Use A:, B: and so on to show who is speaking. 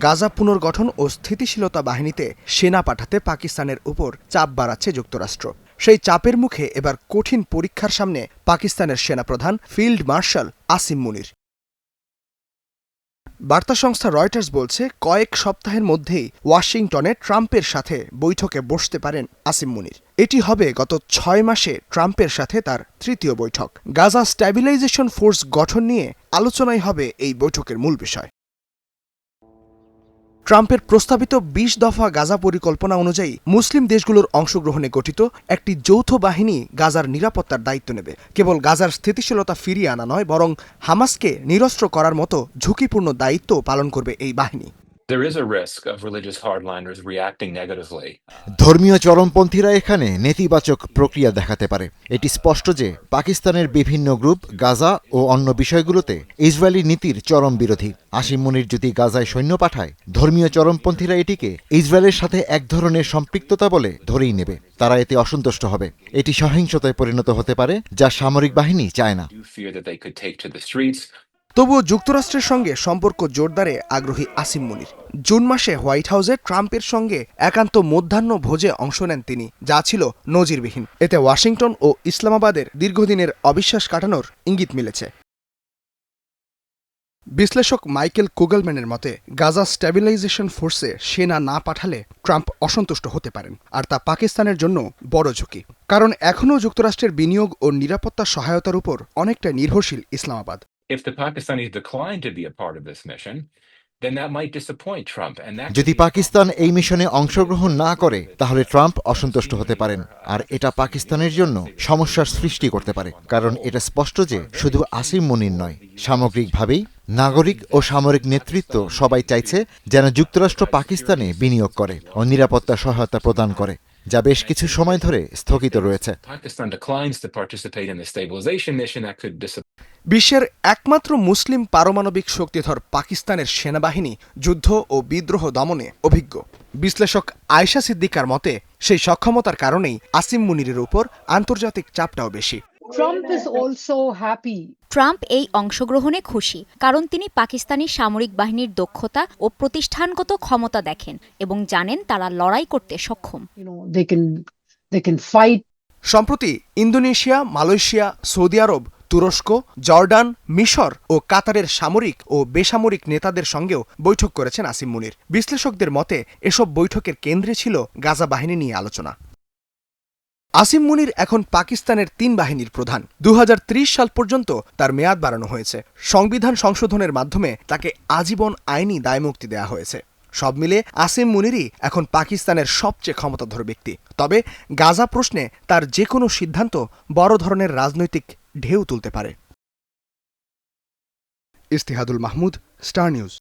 A: গাজা পুনর্গঠন ও স্থিতিশীলতা বাহিনীতে সেনা পাঠাতে পাকিস্তানের উপর চাপ বাড়াচ্ছে যুক্তরাষ্ট্র। সেই চাপের মুখে এবার কঠিন পরীক্ষার সামনে পাকিস্তানের সেনাপ্রধান ফিল্ড মার্শাল আসিম মুনির। বার্তা সংস্থা রয়টার্স বলছে, কয়েক সপ্তাহের মধ্যেই ওয়াশিংটনে ট্রাম্পের সাথে বৈঠকে বসতে পারেন আসিম মুনির। এটি হবে গত 6 মাসে ট্রাম্পের সাথে তার তৃতীয় বৈঠক। গাজা স্ট্যাবিলাইজেশন ফোর্স গঠন নিয়ে আলোচনাই হবে এই বৈঠকের মূল বিষয়। ট্রাম্পের প্রস্তাবিত ২০ দফা গাজা পরিকল্পনা অনুযায়ী মুসলিম দেশগুলোর অংশগ্রহণে গঠিত একটি যৌথ বাহিনী গাজার নিরাপত্তার দায়িত্ব নেবে। কেবল গাজার স্থিতিশীলতা ফিরিয়ে আনা নয়, বরং হামাসকে নিরস্ত্র করার মতো ঝুঁকিপূর্ণ দায়িত্বও পালন করবে এই বাহিনী।
B: There is a risk of religious hardliners reacting negatively.
C: ধর্মীয় চরমপন্থীরা এখানে নেতিবাচক প্রক্রিয়া দেখাতে পারে। এটি স্পষ্ট যে পাকিস্তানের বিভিন্ন গ্রুপ গাজা ও অন্য বিষয়গুলোতে ইসরায়েলি নীতির চরম বিরোধী। আসিম মুনির যদি গাজায় সৈন্য পাঠায়, ধর্মীয় চরমপন্থীরা এটিকে ইসরায়েলের সাথে এক ধরনের সম্পৃক্ততা বলে ধরেই নেবে। তারা এতে অসন্তুষ্ট হবে। এটি সহিংসতায় পরিণত হতে পারে, যা সামরিক বাহিনী চায় না।
A: তবুও যুক্তরাষ্ট্রের সঙ্গে সম্পর্ক জোরদারে আগ্রহী আসিম মুনির। জুন মাসে হোয়াইট হাউসে ট্রাম্পের সঙ্গে একান্ত মধ্যাহ্ন ভোজে অংশ নেন তিনি, যা ছিল নজিরবিহীন। এতে ওয়াশিংটন ও ইসলামাবাদের দীর্ঘদিনের অবিশ্বাস কাটানোর ইঙ্গিত মিলেছে। বিশ্লেষক মাইকেল কুগলম্যানের মতে, গাজা স্ট্যাবিলাইজেশন ফোর্সে সেনা না পাঠালে ট্রাম্প অসন্তুষ্ট হতে পারেন, আর তা পাকিস্তানের জন্য বড় ঝুঁকি। কারণ এখনও যুক্তরাষ্ট্রের বিনিয়োগ ও নিরাপত্তা সহায়তার উপর অনেকটা নির্ভরশীল Islamabad.
B: If the Pakistanis decline to be a part of this mission, then that might disappoint Trump.
C: যদি পাকিস্তান এই মিশনে অংশগ্রহণ না করে, তাহলে ট্রাম্প অসন্তুষ্ট হতে পারেন, আর এটা পাকিস্তানের জন্য সমস্যার সৃষ্টি করতে পারে। কারণ এটা স্পষ্ট যে শুধু আসিম মুনির নয়, সামগ্রিকভাবেই নাগরিক ও সামরিক নেতৃত্ব সবাই চাইছে যেন যুক্তরাষ্ট্র পাকিস্তানে বিনিয়োগ করে ও নিরাপত্তা সহায়তা প্রদান করে, যা বেশ কিছু সময় ধরে স্থগিত রয়েছে।
A: বিশ্বের একমাত্র মুসলিম পারমাণবিক শক্তিধর পাকিস্তানের সেনাবাহিনী যুদ্ধ ও বিদ্রোহ দমনে অভিজ্ঞ। বিশ্লেষক আয়েশা সিদ্দিকার মতে, সেই সক্ষমতার কারণেই আসিম মুনিরের উপর আন্তর্জাতিক চাপটাও বেশি।
D: ট্রাম্প এই অংশগ্রহণে খুশি, কারণ তিনি পাকিস্তানি সামরিক বাহিনীর দক্ষতা ও প্রতিষ্ঠানগত ক্ষমতা দেখেন এবং জানেন তারা লড়াই করতে সক্ষম।
A: সম্প্রতি ইন্দোনেশিয়া, মালয়েশিয়া, সৌদি আরব, তুরস্ক, জর্ডান, মিশর ও কাতারের সামরিক ও বেসামরিক নেতাদের সঙ্গেও বৈঠক করেছেন আসিম মুনির। বিশ্লেষকদের মতে, এসব বৈঠকের কেন্দ্রে ছিল গাজা বাহিনী নিয়ে আলোচনা। আসিম মুনির এখন পাকিস্তানের 3 বাহিনীর প্রধান। 2030 সাল পর্যন্ত তার মেয়াদ বাড়ানো হয়েছে। সংবিধান সংশোধনের মাধ্যমে তাকে আজীবন আইনি দায়মুক্তি দেওয়া হয়েছে। সব মিলে আসিম মুনিরই এখন পাকিস্তানের সবচেয়ে ক্ষমতাধর ব্যক্তি। তবে গাজা প্রশ্নে তার যে কোনো সিদ্ধান্ত বড় ধরনের রাজনৈতিক ঢেউ তুলতে পারে। ইস্তিহাদুল মাহমুদ, স্টার নিউজ।